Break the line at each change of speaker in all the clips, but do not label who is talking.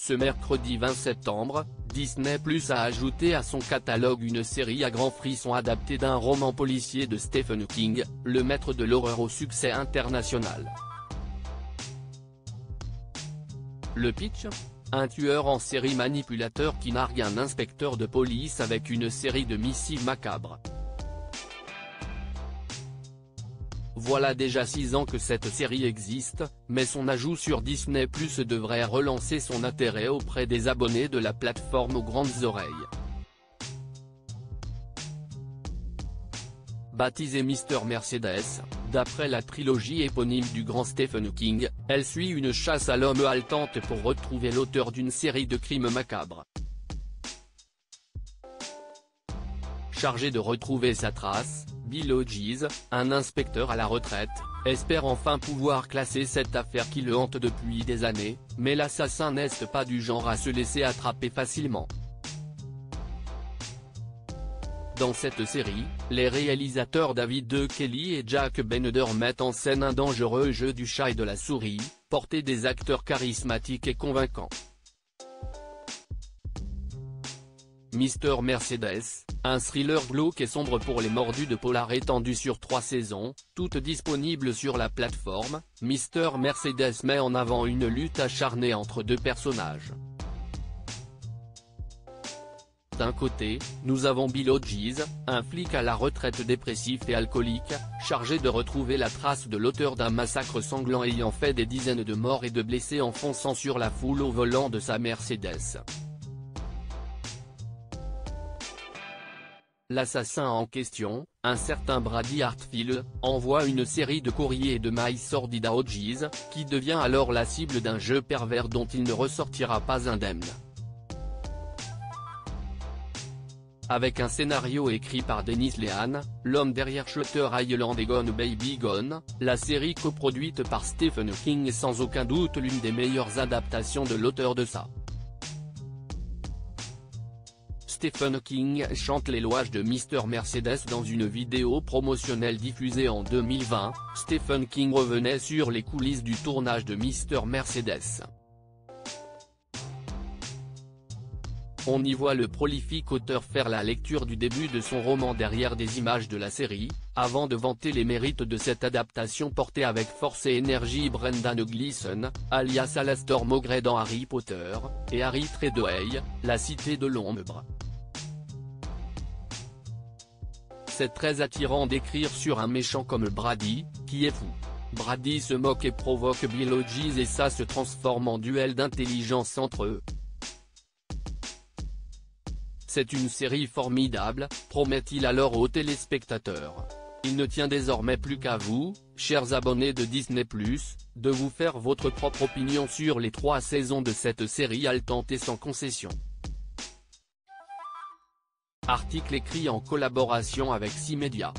Ce mercredi 20 septembre, Disney+ a ajouté à son catalogue une série à grand frisson adaptée d'un roman policier de Stephen King, le maître de l'horreur au succès international. Le pitch ? Un tueur en série manipulateur qui nargue un inspecteur de police avec une série de missives macabres. Voilà déjà 6 ans que cette série existe, mais son ajout sur Disney+ devrait relancer son intérêt auprès des abonnés de la plateforme aux grandes oreilles. Baptisée Mr Mercedes, d'après la trilogie éponyme du grand Stephen King, elle suit une chasse à l'homme haletante pour retrouver l'auteur d'une série de crimes macabres. Chargé de retrouver sa trace, Bill Hodges, un inspecteur à la retraite, espère enfin pouvoir classer cette affaire qui le hante depuis des années, mais l'assassin n'est pas du genre à se laisser attraper facilement. Dans cette série, les réalisateurs David Kelly et Jack Beneder mettent en scène un dangereux jeu du chat et de la souris, porté des acteurs charismatiques et convaincants. Mr Mercedes, un thriller glauque et sombre pour les mordus de polar étendu sur 3 saisons, toutes disponibles sur la plateforme. Mr Mercedes met en avant une lutte acharnée entre deux personnages. D'un côté, nous avons Bill Hodges, un flic à la retraite dépressif et alcoolique, chargé de retrouver la trace de l'auteur d'un massacre sanglant ayant fait des dizaines de morts et de blessés en fonçant sur la foule au volant de sa Mercedes. L'assassin en question, un certain Brady Hartfield, envoie une série de courriers et de mails sordides à Hodges, qui devient alors la cible d'un jeu pervers dont il ne ressortira pas indemne. Avec un scénario écrit par Dennis Lehane, l'homme derrière Shutter Island et Gone Baby Gone, la série coproduite par Stephen King est sans aucun doute l'une des meilleures adaptations de l'auteur de ça. Stephen King chante l'éloge de Mr Mercedes dans une vidéo promotionnelle diffusée en 2020, Stephen King revenait sur les coulisses du tournage de Mr Mercedes. On y voit le prolifique auteur faire la lecture du début de son roman derrière des images de la série, avant de vanter les mérites de cette adaptation portée avec force et énergie Brendan Gleeson, alias Alastor Mowgli dans Harry Potter, et Harry Treadway, la Cité de l'Ombre. C'est très attirant d'écrire sur un méchant comme Brady, qui est fou. Brady se moque et provoque Bill Hodges et ça se transforme en duel d'intelligence entre eux. C'est une série formidable, promet-il alors aux téléspectateurs. Il ne tient désormais plus qu'à vous, chers abonnés de Disney+, de vous faire votre propre opinion sur les 3 saisons de cette série haletante et sans concession. Article écrit en collaboration avec C-Media.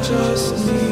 Just need